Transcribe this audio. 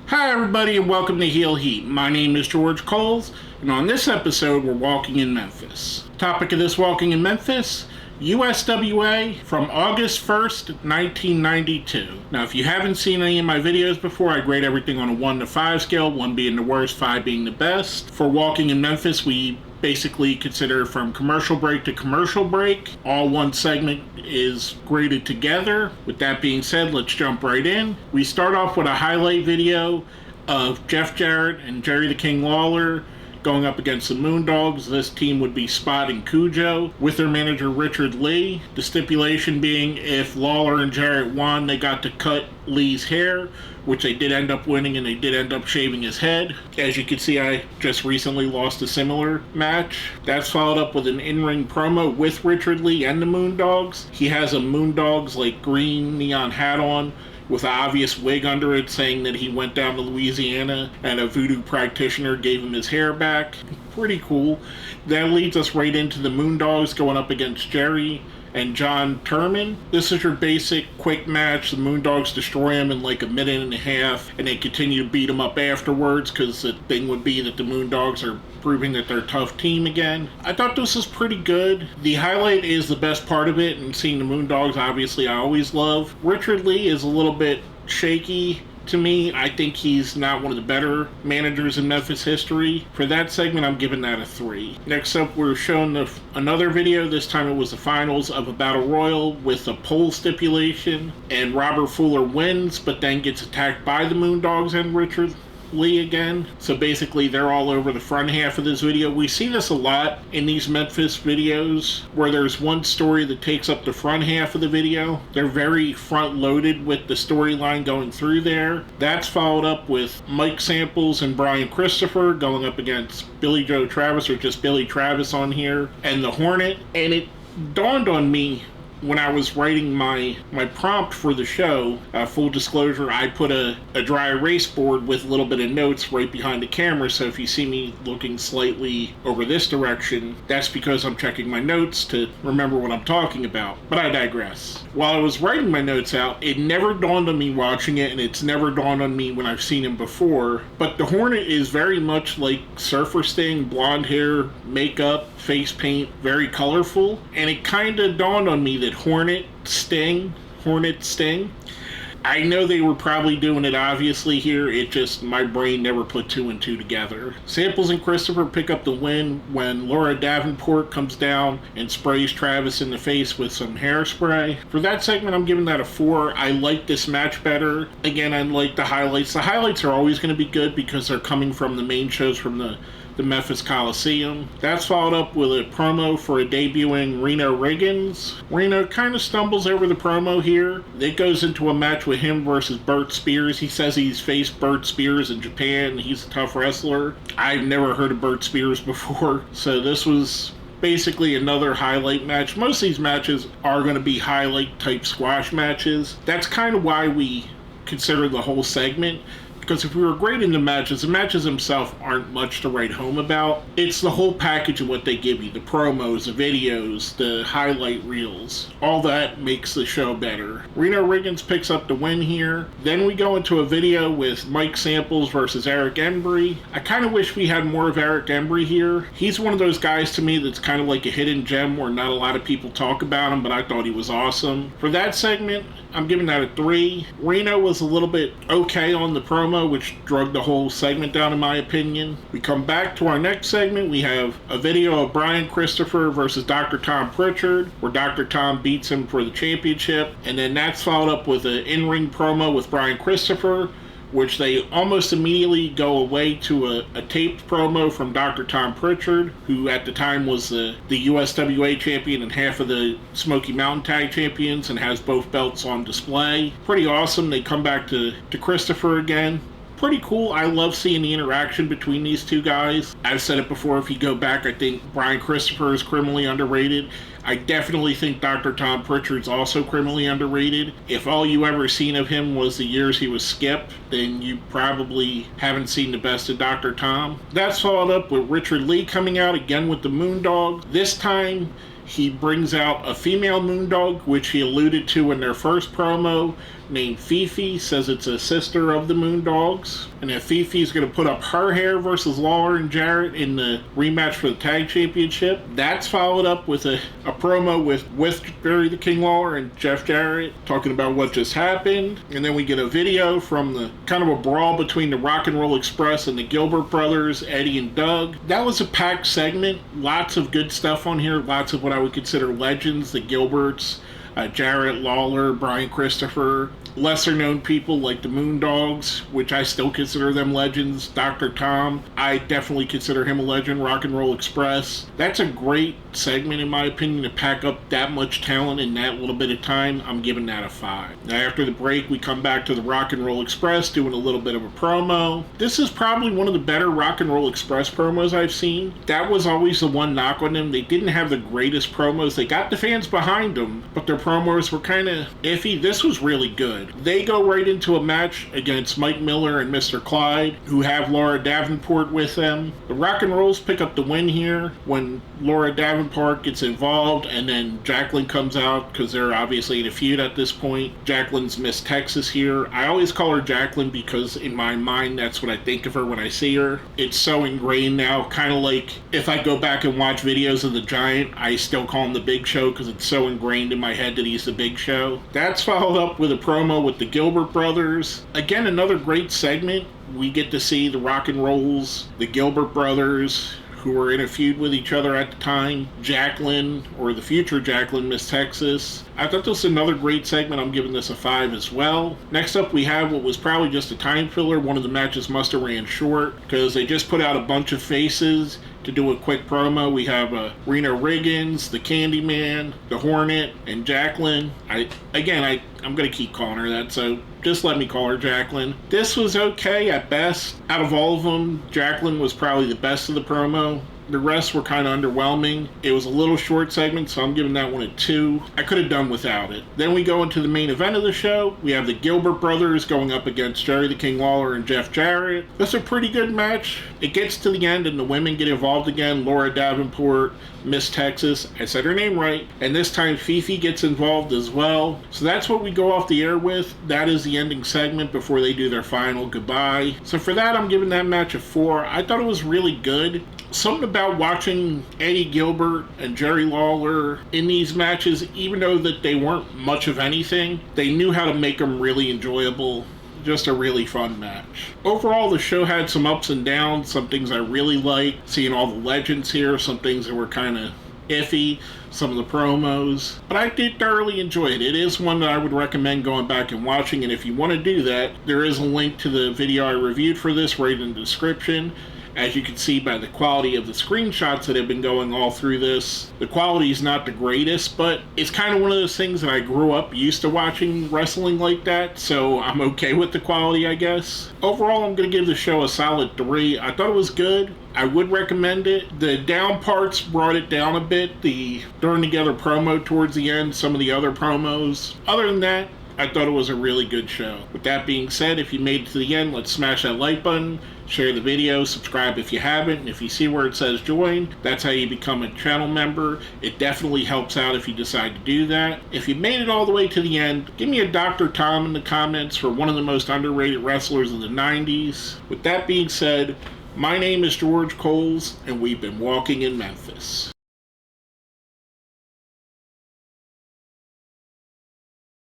Hi everybody and welcome to Heel Heat. My name is George Coles, and on this episode we're walking in Memphis. Topic of this Walking in Memphis, USWA from August 1st, 1992. Now if you haven't seen any of my videos before, I grade everything on a 1 to 5 scale, 1 being the worst, 5 being the best. For Walking in Memphis, we basically consider from commercial break to commercial break. All one segment is graded together. With that being said, let's jump right in. We start off with a highlight video of Jeff Jarrett and Jerry the King Lawler going up against the Moondogs. This team would be Spot and Cujo with their manager Richard Lee. The stipulation being if Lawler and Jarrett won, they got to cut Lee's hair, which they did end up winning, and they did end up shaving his head. As you can see, I just recently lost a similar match. That's followed up with an in-ring promo with Richard Lee and the Moondogs. He has a Moondogs like green neon hat on with an obvious wig under it, saying that he went down to Louisiana and a voodoo practitioner gave him his hair back. Pretty cool. That leads us right into the Moondogs going up against Jerry and John Turman. This is your basic quick match. The Moondogs destroy him in like a minute and a half, and they continue to beat him up afterwards, because the thing would be that the Moondogs are proving that they're a tough team again. I thought this was pretty good. The highlight is the best part of it, and seeing the Moondogs, obviously, I always love. Richard Lee is a little bit shaky to me. I think he's not one of the better managers in Memphis history. For that segment, I'm giving that a 3. Next up, we're shown another video. This time it was the finals of a Battle Royal with a pole stipulation, and Robert Fuller wins, but then gets attacked by the Moondogs and Richard Lee again. So basically they're all over the front half of this video. We see this a lot in these Memphis videos where there's one story that takes up the front half of the video. They're very front loaded with the storyline going through there. That's followed up with Mike Samples and Brian Christopher going up against Billy Joe Travis, or just Billy Travis on here, and the Hornet. And it dawned on me when I was writing my prompt for the show, full disclosure, I put a dry erase board with a little bit of notes right behind the camera, so if you see me looking slightly over this direction, that's because I'm checking my notes to remember what I'm talking about. But I digress. While I was writing my notes out, it never dawned on me watching it, and it's never dawned on me when I've seen him before, but the Hornet is very much like Surfer Sting, blonde hair, makeup, face paint, very colorful, and it kind of dawned on me that Hornet Sting. I know they were probably doing it obviously here, it just, my brain never put 2 and 2 together. Samples and Christopher pick up the win when Laura Davenport comes down and sprays Travis in the face with some hairspray. For that segment, I'm giving that a 4. I like this match better. Again, I like the highlights. The highlights are always going to be good because they're coming from the main shows from the Memphis Coliseum. That's followed up with a promo for a debuting Reno Riggins. Reno kind of stumbles over the promo here. It goes into a match with him versus Bert Spears. He says he's faced Bert Spears in Japan. He's a tough wrestler. I've never heard of Bert Spears before, so this was basically another highlight match. Most of these matches are going to be highlight type squash matches. That's kind of why we consider the whole segment, because if we were grading the matches themselves aren't much to write home about. It's the whole package of what they give you. The promos, the videos, the highlight reels. All that makes the show better. Reno Riggins picks up the win here. Then we go into a video with Mike Samples versus Eric Embry. I kind of wish we had more of Eric Embry here. He's one of those guys to me that's kind of like a hidden gem where not a lot of people talk about him, but I thought he was awesome. For that segment, I'm giving that a 3. Reno was a little bit okay on the promo, which drug the whole segment down in my opinion. We come back to our next segment. We have a video of Brian Christopher versus Dr. Tom Pritchard, where Dr. Tom beats him for the championship. And then that's followed up with an in-ring promo with Brian Christopher, which they almost immediately go away to a taped promo from Dr. Tom Pritchard, who at the time was the USWA champion and half of the Smoky Mountain Tag Champions and has both belts on display. Pretty awesome. They come back to Christopher again. Pretty cool. I love seeing the interaction between these two guys. I've said it before, if you go back, I think Brian Christopher is criminally underrated. I definitely think Dr. Tom Pritchard's also criminally underrated. If all you ever seen of him was the years he was Skip, then you probably haven't seen the best of Dr. Tom. That's followed up with Richard Lee coming out again with the Moondog. This time, he brings out a female Moondog, which he alluded to in their first promo, named Fifi, says it's a sister of the Moondogs, and that Fifi's going to put up her hair versus Lawler and Jarrett in the rematch for the tag championship. That's followed up with a promo with Jerry the King Lawler and Jeff Jarrett talking about what just happened, and then we get a video from the kind of a brawl between the Rock and Roll Express and the Gilbert brothers, Eddie and Doug. That was a packed segment. Lots of good stuff on here. Lots of what I would consider legends, the Gilberts, Jarrett, Lawler, Brian Christopher, lesser known people like the Moondogs, which I still consider them legends. Dr. Tom, I definitely consider him a legend. Rock and Roll Express. That's a great segment in my opinion to pack up that much talent in that little bit of time. I'm giving that a 5. Now after the break we come back to the Rock and Roll Express doing a little bit of a promo. This is probably one of the better Rock and Roll Express promos I've seen. That was always the one knock on them. They didn't have the greatest promos. They got the fans behind them, but their promos were kind of iffy. This was really good. They go right into a match against Mike Miller and Mr. Clyde, who have Laura Davenport with them. The Rock and Rolls pick up the win here when Laura Davenport gets involved, and then Jacqueline comes out because they're obviously in a feud at this point. Jacqueline's Miss Texas here. I always call her Jacqueline because in my mind that's what I think of her when I see her. It's so ingrained now, kind of like if I go back and watch videos of the Giant, I still call him the Big Show because it's so ingrained in my head that he's the Big Show. That's followed up with a promo with the Gilbert brothers. Again, another great segment. We get to see the Rock and Rolls, the Gilbert brothers, who were in a feud with each other at the time, Jacqueline, or the future Jacqueline, Miss Texas. I thought this was another great segment. I'm giving this a 5 as well. Next up we have what was probably just a time filler. One of the matches must have ran short because they just put out a bunch of faces to do a quick promo. We have Reno Riggins, the Candyman, the Hornet, and Jacqueline. I'm going to keep calling her that, so just let me call her Jacqueline. This was okay at best. Out of all of them, Jacqueline was probably the best of the promo. The rest were kind of underwhelming. It was a little short segment, so I'm giving that one a 2. I could have done without it. Then we go into the main event of the show. We have the Gilbert brothers going up against Jerry the King Lawler and Jeff Jarrett. That's a pretty good match. It gets to the end and the women get involved again. Laura Davenport, Miss Texas, I said her name right, and this time Fifi gets involved as well. So that's what we go off the air with. That is the ending segment before they do their final goodbye. So for that, I'm giving that match a 4. I thought it was really good. Something about watching Eddie Gilbert and Jerry Lawler in these matches, even though that they weren't much of anything, they knew how to make them really enjoyable. Just a really fun match. Overall, the show had some ups and downs, some things I really liked, seeing all the legends here, some things that were kind of iffy, some of the promos, but I did thoroughly enjoy it. It is one that I would recommend going back and watching, and if you want to do that, there is a link to the video I reviewed for this right in the description. As you can see by the quality of the screenshots that have been going all through this, the quality is not the greatest, but it's kind of one of those things that I grew up used to watching wrestling like that, so I'm okay with the quality, I guess. Overall, I'm going to give the show a solid 3. I thought it was good. I would recommend it. The down parts brought it down a bit. The thrown together promo towards the end, some of the other promos. Other than that, I thought it was a really good show. With that being said, if you made it to the end, let's smash that like button, share the video, subscribe if you haven't, and if you see where it says join, that's how you become a channel member. It definitely helps out if you decide to do that. If you made it all the way to the end, give me a Dr. Tom in the comments for one of the most underrated wrestlers of the 90s. With that being said, my name is George Coles, and we've been walking in Memphis.